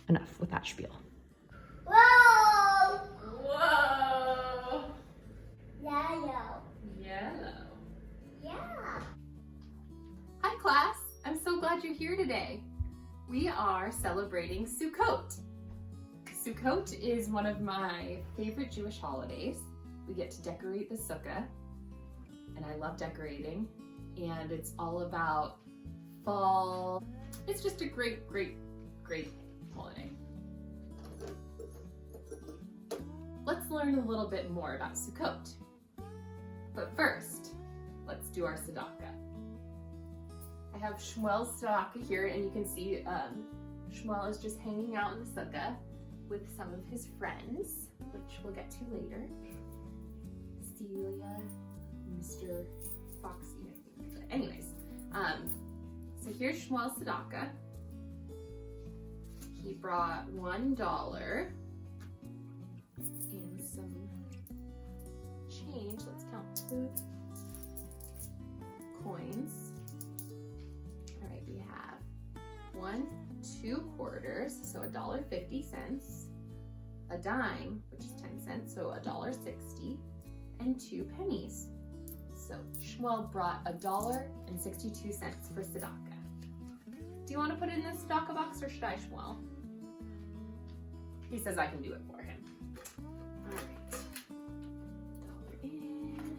enough with that spiel. Whoa! Whoa! Yellow. Yellow. Yeah. Hi class, I'm so glad you're here today. We are celebrating Sukkot. Sukkot is one of my favorite Jewish holidays. We get to decorate the Sukkah, and I love decorating, and it's all about fall. It's just a great holiday. Let's learn a little bit more about Sukkot. But first, let's do our tzedakah. I have Shmuel's tzedakah here, and you can see Shmuel is just hanging out in the Sukkah with some of his friends, which we'll get to later. Celia, Mr. Foxy, I think. But anyways, so here's Shmuel's tzedakah. He brought $1 and some change. Let's count the coins. All right, we have 1 2 quarters, so $1.50, a dime, which is 10 cents, so $1.60, and 2 pennies. So Shmuel brought $1.62 for tzedakah. Do you want to put it in the tzedakah box, or should I, Shmuel? He says I can do it for him. All right. $1 in.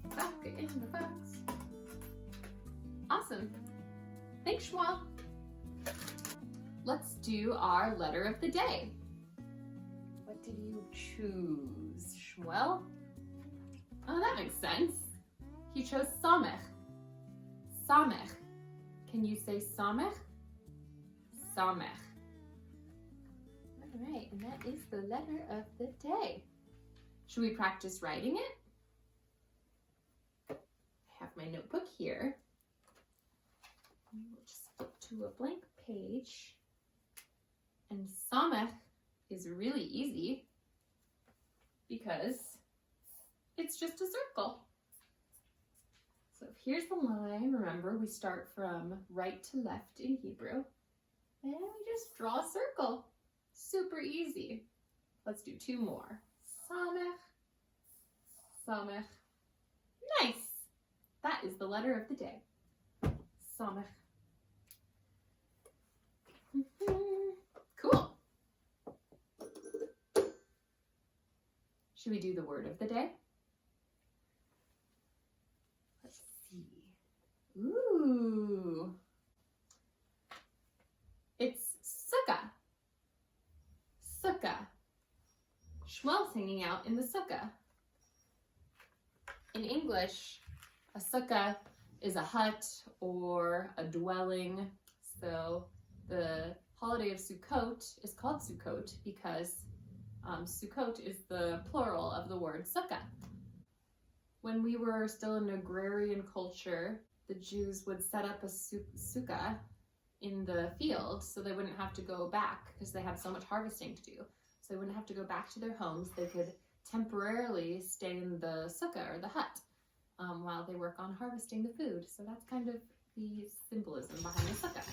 Tzedakah in the box. Awesome. Thanks, Shmuel. Let's do our letter of the day. What did you choose, Shmuel? Oh, that makes sense. He chose Samech. Samech. Can you say Samech? Samech. All right, and that is the letter of the day. Should we practice writing it? I have my notebook here. We'll just flip to a blank page. And Samech is really easy because it's just a circle. So here's the line. Remember, we start from right to left in Hebrew. And we just draw a circle. Super easy. Let's do 2 more. Samech, Samech. Nice. That is the letter of the day. Samech. Cool. Should we do the word of the day? Let's see. Ooh. It's Sukkah. Sukkah. Shmuel's hanging out in the Sukkah. In English, a Sukkah is a hut or a dwelling. So the holiday of Sukkot is called Sukkot because Sukkot is the plural of the word Sukkah. When we were still an agrarian culture, the Jews would set up a sukkah in the field so they wouldn't have to go back because they had so much harvesting to do. So they wouldn't have to go back to their homes. They could temporarily stay in the sukkah or the hut while they work on harvesting the food. So that's kind of the symbolism behind the sukkah.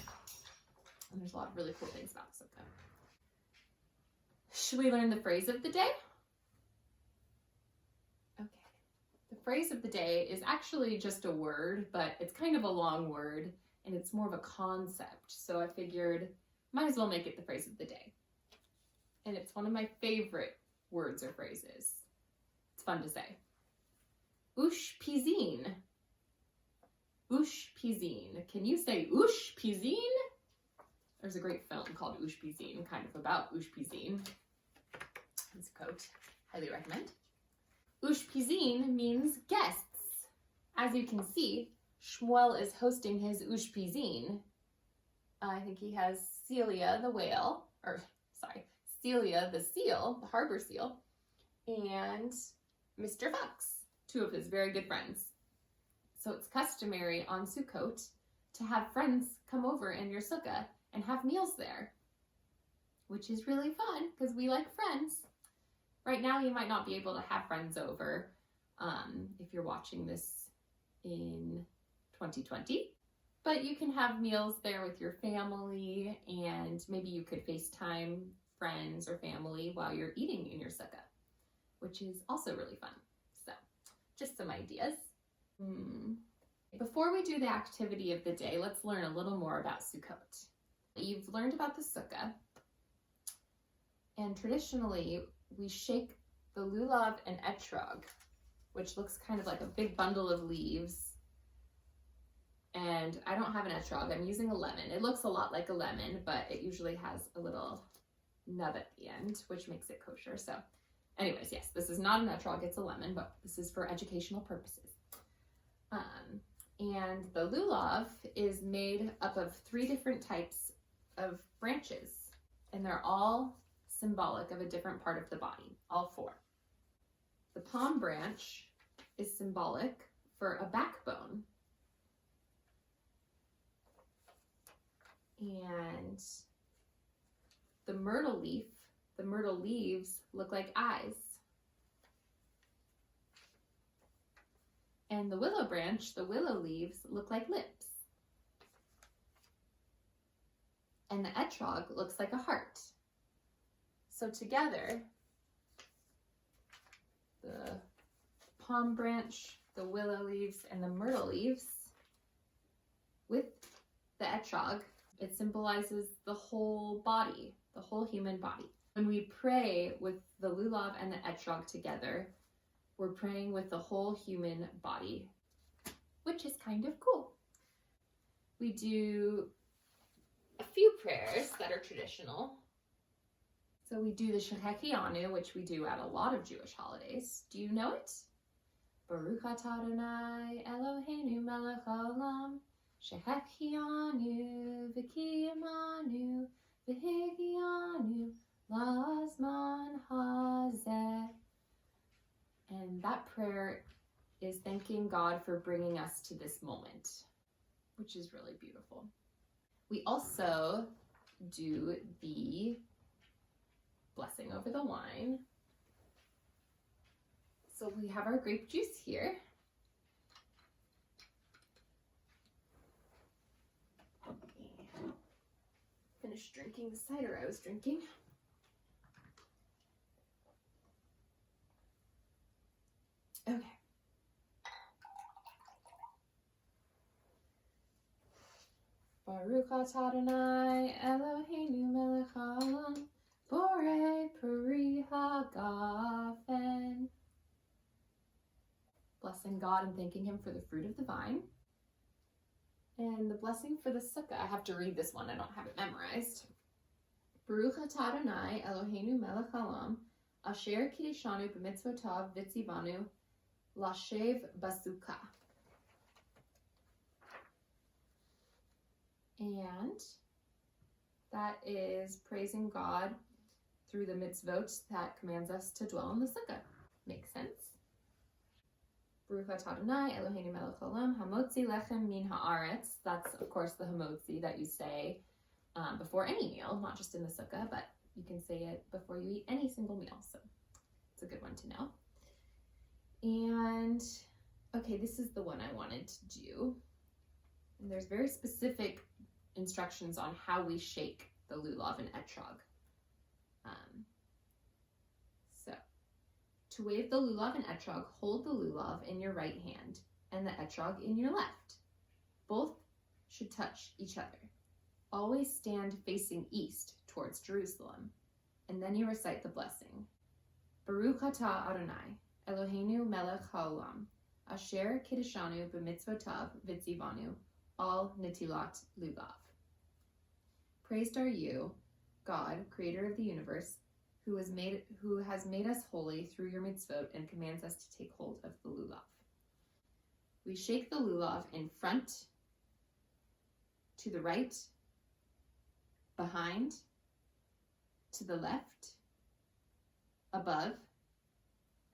And there's a lot of really cool things about the sukkah. Should we learn the phrase of the day? Okay. The phrase of the day is actually just a word, but it's kind of a long word, and it's more of a concept. So I figured, might as well make it the phrase of the day. And it's one of my favorite words or phrases. It's fun to say. Ushpizin. Ushpizin. Can you say Ushpizin? There's a great film called Ushpizin, kind of about Ushpizin. It's a quote. Highly recommend. Ushpizin means guests. As you can see, Shmuel is hosting his Ushpizin. I think he has Celia the whale, Celia the seal, the harbor seal, and Mr. Fox, 2 of his very good friends. So it's customary on Sukkot to have friends come over in your sukkah and have meals there, which is really fun because we like friends. Right now, you might not be able to have friends over if you're watching this in 2020, But you can have meals there with your family, and maybe you could FaceTime friends or family while you're eating in your sukkah, which is also really fun. So, just some ideas. Before we do the activity of the day, let's learn a little more about Sukkot. You've learned about the sukkah, and traditionally we shake the Lulav and Etrog, which looks kind of like a big bundle of leaves. And I don't have an Etrog, I'm using a lemon. It looks a lot like a lemon, but it usually has a little nub at the end, which makes it kosher. So anyways, yes, this is not an Etrog, it's a lemon, but this is for educational purposes. And the Lulav is made up of 3 different types of branches, and they're all symbolic of a different part of the body, all 4. The palm branch is symbolic for a backbone. And the myrtle leaves look like eyes. And the willow branch, the willow leaves look like lips. And the etrog looks like a heart. So together, the palm branch, the willow leaves, and the myrtle leaves with the etrog, it symbolizes the whole body, the whole human body. When we pray with the lulav and the etrog together, we're praying with the whole human body, which is kind of cool. We do a few prayers that are traditional. So we do the Shakianu, which we do at a lot of Jewish holidays. Do you know it? Baruch atah Adonai Eloheinu melech haolam, Shakianu v'kiyamanu v'higianu lazman hazeh. And that prayer is thanking God for bringing us to this moment, which is really beautiful. We also do the blessing over the wine. So we have our grape juice here. And finished drinking the cider I was drinking. Okay. Baruch atah Adonai Eloheinu melech haolam, borei peri hagafen. Blessing God and thanking Him for the fruit of the vine. And the blessing for the sukkah, I have to read this one, I don't have it memorized. Baruch atah Adonai Eloheinu melech haolam, asher kiddushanu b'mitzvotav v'tzivanu lashev basukkah. And that is praising God through the mitzvot that commands us to dwell in the sukkah. Makes sense? Baruch atah Adonai Eloheinu melech haolam, hamotzi lechem min haaretz. That's, of course, the hamotzi that you say before any meal, not just in the sukkah, but you can say it before you eat any single meal. So it's a good one to know. And, okay, this is the one I wanted to do. And there's very specific instructions on how we shake the lulav and etrog. So, to wave the lulav and etrog, hold the lulav in your right hand and the etrog in your left. Both should touch each other. Always stand facing east towards Jerusalem, and then you recite the blessing. Baruch atah Adonai Eloheinu melech haolam, asher kiddushanu b'mitzvotav v'tzivanu al netilat lulav. Praised are you, God, creator of the universe, who has made us holy through your mitzvot and commands us to take hold of the lulav. We shake the lulav in front, to the right, behind, to the left, above,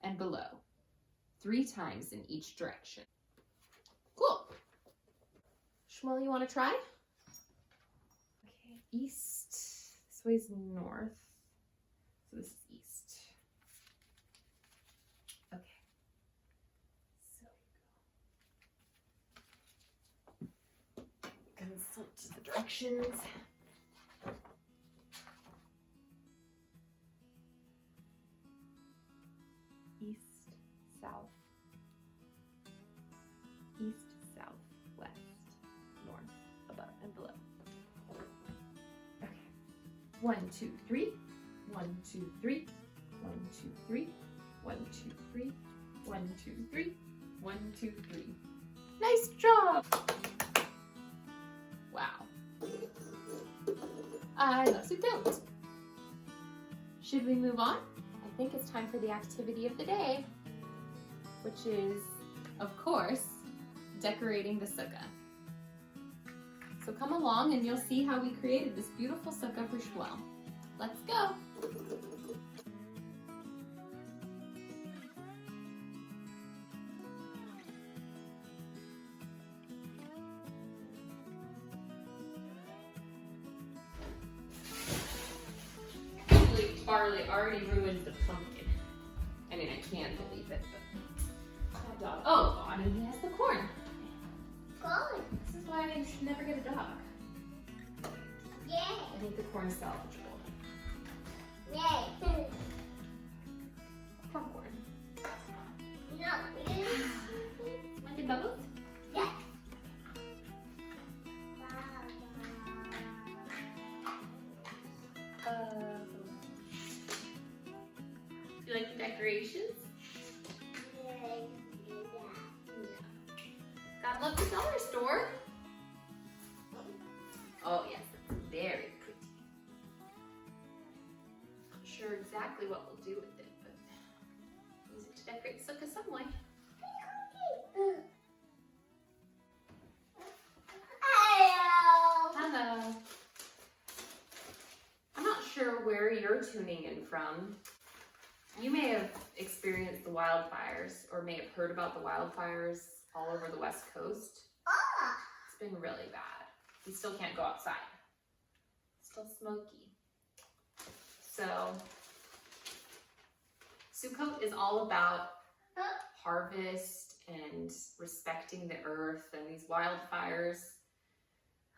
and below, 3 times in each direction. Cool. Shmuel, you want to try? Okay, east. This way's north. So this is east. Okay. So switch the directions. East, south, east, south, west, north, above, and below. Okay. 1, 2, 3. 1, 2, 3. 1, 2, 3. 1, 2, 3. 1, 2, 3. 1, 2, 3. Nice job! Wow. I love Sukkot. Should we move on? I think it's time for the activity of the day, which is, of course, decorating the Sukkah. So come along and you'll see how we created this beautiful Sukkah for Shmuel. Let's go! Barley already ruined the pumpkin. I mean, I can't believe it, but that dog. Oh, God, and he has the corn. Corn. This is why I should never get a dog. Yeah. I think the corn is salvageable. Yeah. Popcorn. No, really? Want the bubbles? Yeah. Do you like the decorations? Yeah. God love the dollar store. Oh yes, it's very pretty. Not sure exactly what we'll do with it, but use it to decorate Sukkah some way. Hello. I'm not sure where you're tuning in from. You may have experienced the wildfires or may have heard about the wildfires all over the West Coast. It's been really bad. You still can't go outside. It's still smoky. So, Sukkot is all about harvest and respecting the earth and these wildfires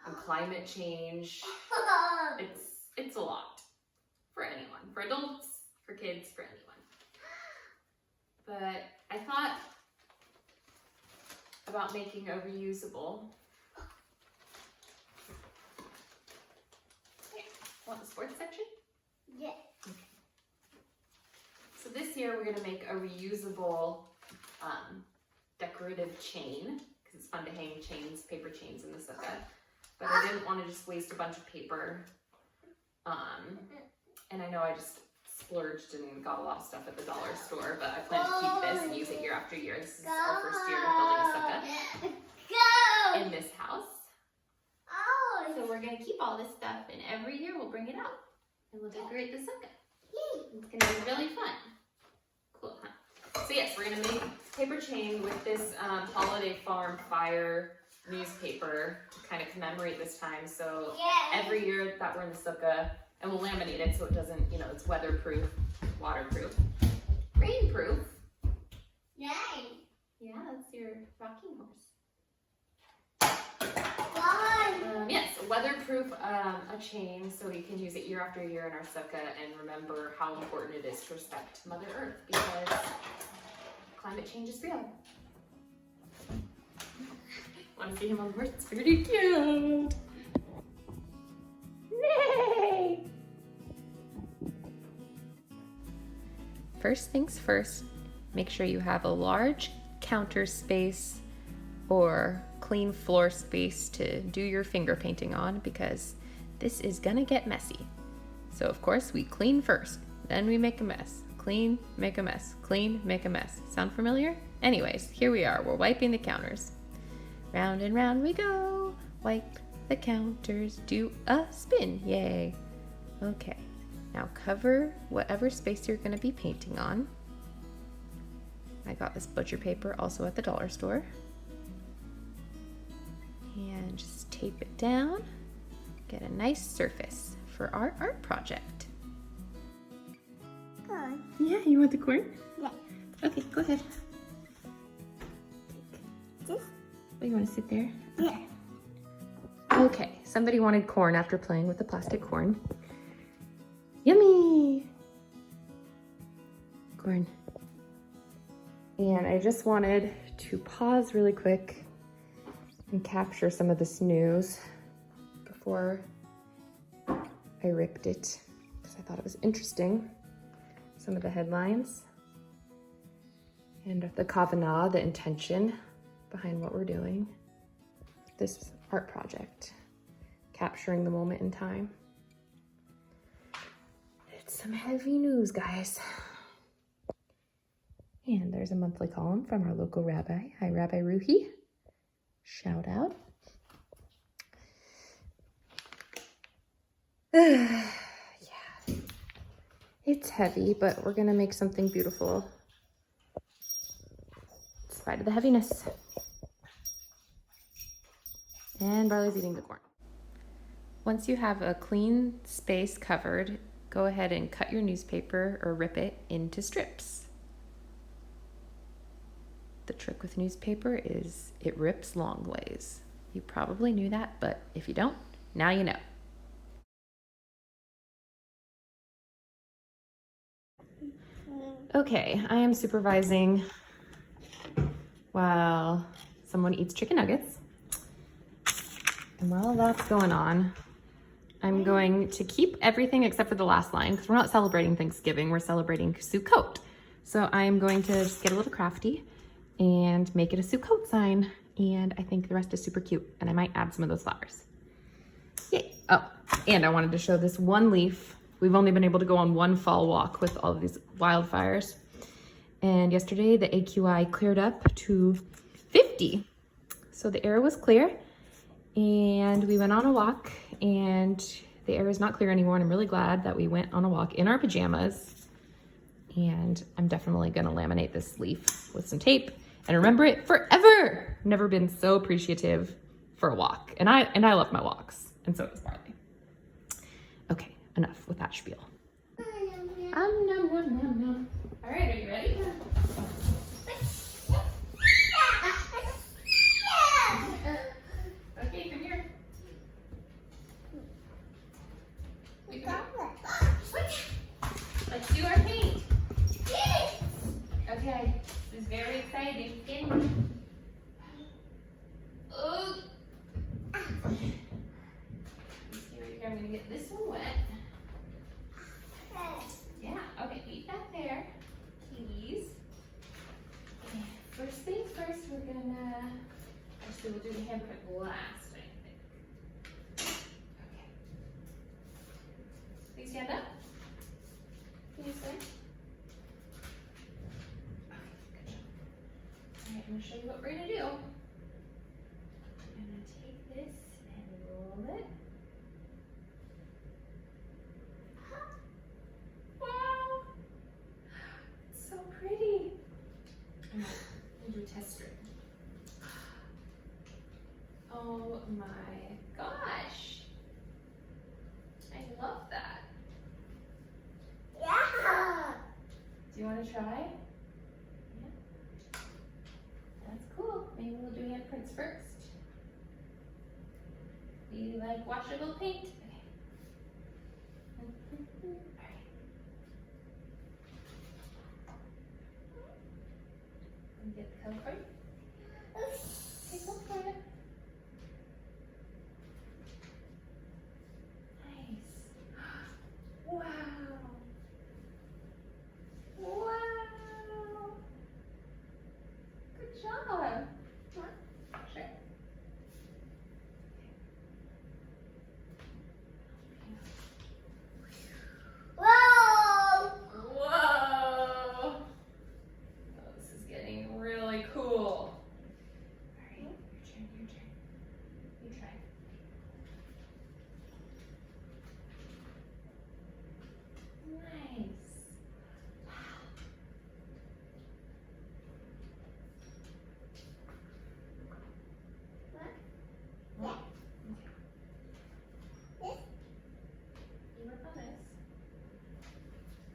and climate change. It's a lot for anyone, for adults, for kids, for anyone. But I thought about making a reusable. Okay. Want the sports section? Yeah. Okay. So this year we're going to make a reusable decorative chain, because it's fun to hang chains, paper chains in the Sukkah. But I didn't want to just waste a bunch of paper. And I know I just splurged and got a lot of stuff at the dollar store, but I plan to keep this and use it year after year. This is our first year building a Sukkah in this house. So we're going to keep all this stuff, and every year we'll bring it out and we'll decorate the Sukkah. It's going to be really fun. Cool, huh? So yes, we're going to make paper chain with this Holiday Farm Fire newspaper to kind of commemorate this time. So every year that we're in the Sukkah, and we'll laminate it so it doesn't, it's weatherproof, waterproof, rainproof. Yay. Yeah, that's your rocking horse. Fun. Yes, weatherproof a chain so we can use it year after year in our Sukkah and remember how important it is to respect Mother Earth because climate change is real. Want to see him on the horse? It's pretty cute. Yay! First things first, make sure you have a large counter space or clean floor space to do your finger painting on because this is gonna get messy. So of course we clean first, then we make a mess. Clean, make a mess. Clean, make a mess. Sound familiar? Anyways, here we are, we're wiping the counters. Round and round we go. Wipe the counters, do a spin, yay. Okay, now cover whatever space you're gonna be painting on. I got this butcher paper also at the dollar store. And just tape it down. Get a nice surface for our art project. Corn. Yeah, you want the corn? Yeah. Okay, go ahead. This? Oh, you want to sit there? Yeah. Okay, somebody wanted corn after playing with the plastic corn. Yummy! Corn. And I just wanted to pause really quick and capture some of this news before I ripped it, because I thought it was interesting. Some of the headlines and the kavanah, the intention behind what we're doing. This art project, capturing the moment in time. It's some heavy news, guys. And there's a monthly column from our local rabbi. Hi, Rabbi Ruhi. Shout out. Yeah, it's heavy, but we're gonna make something beautiful in spite of the heaviness. And Barley's eating the corn. Once you have a clean space covered, go ahead and cut your newspaper or rip it into strips. The trick with newspaper is it rips long ways. You probably knew that, but if you don't, now you know. Okay, I am supervising while someone eats chicken nuggets. And while that's going on, I'm going to keep everything except for the last line, because we're not celebrating Thanksgiving, we're celebrating Sukkot. So I'm going to just get a little crafty and make it a Sukkot sign. And I think the rest is super cute. And I might add some of those flowers. Yay. Oh, and I wanted to show this one leaf. We've only been able to go on one fall walk with all of these wildfires. And yesterday the AQI cleared up to 50. So the air was clear. And we went on a walk and the air is not clear anymore. And I'm really glad that we went on a walk in our pajamas. And I'm definitely gonna laminate this leaf with some tape and remember it forever. Never been so appreciative for a walk. And I love my walks, and so does Barley. Okay, enough with that spiel. Nom, nom, nom, nom. All right, are you ready? Okay, come here. Let's do our paint. Okay, this is very exciting. Oh. I'm gonna get this one wet. Yeah, okay, leave that there, please. Okay, first things first, we're gonna, actually we'll do the handprint last, I think. Okay. Please stand up. Can you stand? Alright, I'm going to show you what we're going to do. I'm going to take this and roll it. Wow! It's so pretty. I'm going to do a test strip. Oh my gosh. I love that. Yeah. Do you want to try? That's cool. Maybe we'll do handprints first. You like washable paint? Okay. Alright. Let me get the color for you. Okay, go for it. Nice. Wow. Wow. Good job. Sure. Whoa! Whoa. Oh, this is getting really cool. All right, your turn, your turn. You try. Nice. What? Okay. You work on this.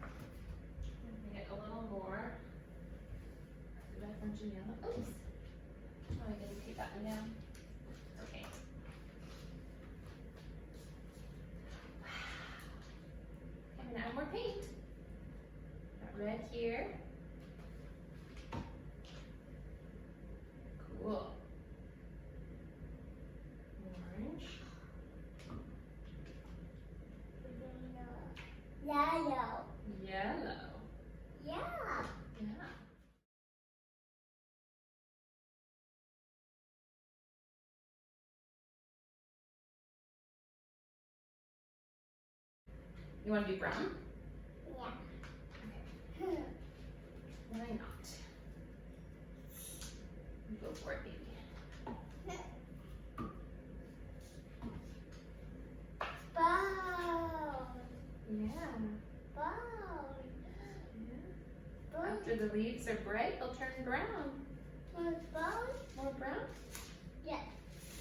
I'm gonna get a little more. Did I punch in yellow? Oops. Oh, I gotta take that one down. Okay. You want to do brown? Yeah. Why not? Go for it, baby. Bow. Yeah. Bow. After the leaves are bright, they'll turn brown. Bow. More brown? Yeah.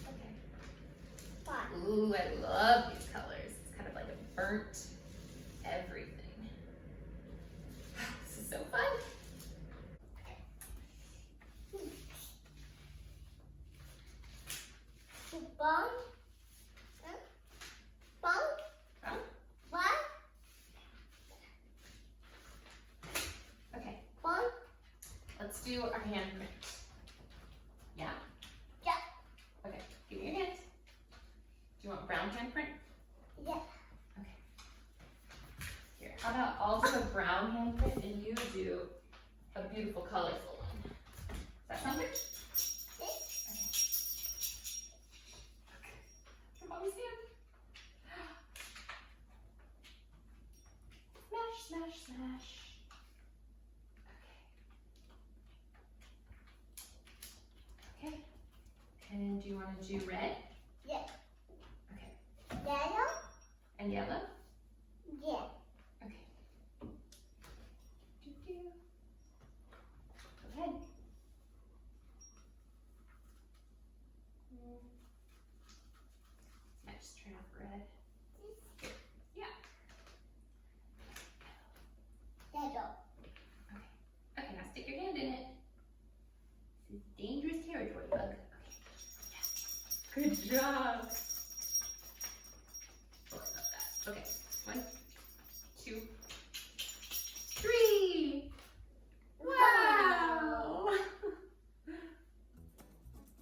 Okay. Fine. Ooh, I love these colors. It's kind of like a burnt everything. This is so fun. Bow. Bow. Brown? Bow. Okay, Bow. let's do our handprint. Yeah? Yeah. Okay, give me your hand. Do you want brown handprint? Yeah. Okay. Here, how about I'll do a brown handprint and you do a beautiful colorful one. Does that sound good? Okay. Your mommy's hand. Smash, smash, smash. Okay. Okay. And do you want to do red? Yeah. Okay. Yellow. And yellow? Yeah. Okay. Go ahead. I just turn off red. Yeah. Yellow. Okay, now stick your hand in it. This is dangerous territory, bug. Okay. Yes. Good job. Oh, I love that. Okay. 1, 2, 3. Wow. I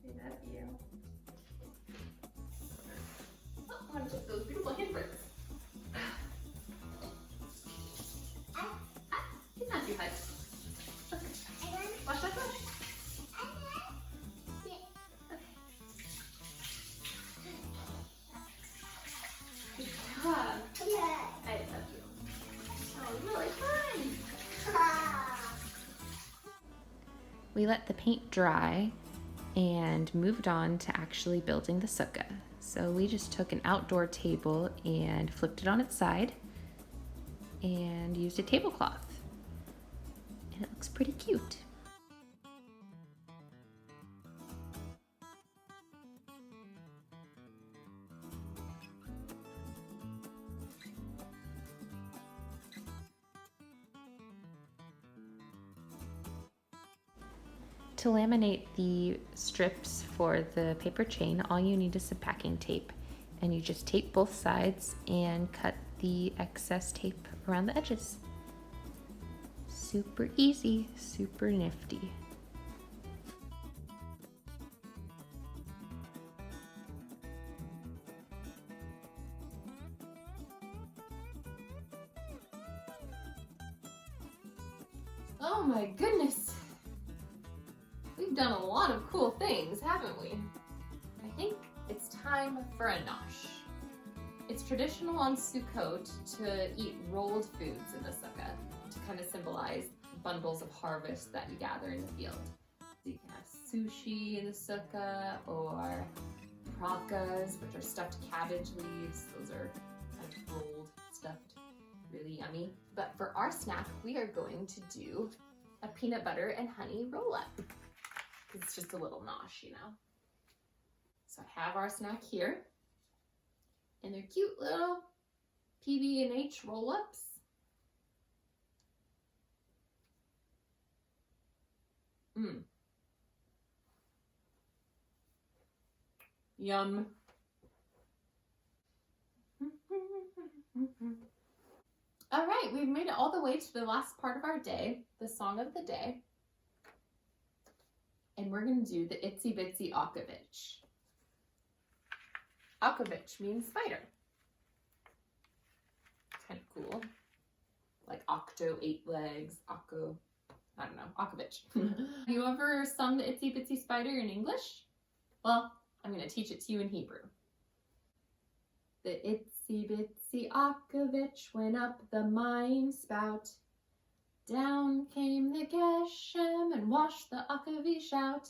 love you. Oh, I want to take those beautiful handprints. It's not too high. Watch that brush. Good job. Yeah. I love you. Oh, really fun. We let the paint dry and moved on to actually building the sukkah. So we just took an outdoor table and flipped it on its side and used a tablecloth. And it looks pretty cute. To laminate the strips for the paper chain, all you need is some packing tape. And you just tape both sides and cut the excess tape around the edges. Super easy, super nifty. Oh my goodness! We've done a lot of cool things, haven't we? I think it's time for a nosh. It's traditional on Sukkot to eat rolled foods in the sukkah to kind of symbolize bundles of harvest that you gather in the field. So you can have sushi in the sukkah or prakas, which are stuffed cabbage leaves. Those are kind of rolled, stuffed, really yummy. But for our snack, we are going to do a peanut butter and honey roll-up. It's just a little nosh, you know. So I have our snack here. And they're cute little PB&H roll-ups. Yum. All right, we've made it all the way to the last part of our day, the song of the day. And we're going to do the Itsy Bitsy Okavitch. Okavitch means spider. Kind of cool. Like octo, 8 legs, occo, I don't know, Okavitch. Have you ever sung the Itsy Bitsy Spider in English? Well, I'm going to teach it to you in Hebrew. The Itsy Bitsy Bitsy Okavitch went up the mine spout. Down came the Geshem and washed the Okavitch out.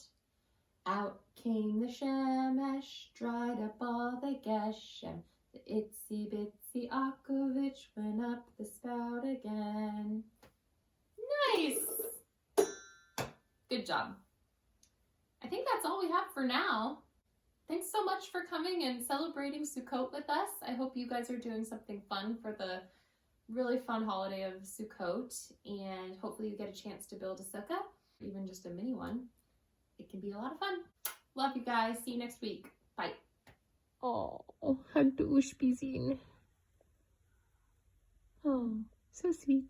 Out came the Samech, dried up all the Geshem. The Itsy Bitsy Okavitch went up the spout again. Nice! Good job. I think that's all we have for now. Thanks so much for coming and celebrating Sukkot with us. I hope you guys are doing something fun for the really fun holiday of Sukkot, and hopefully you get a chance to build a sukkah, even just a mini one. It can be a lot of fun. Love you guys. See you next week. Bye. Oh, hug to Ushpizin. Oh, so sweet.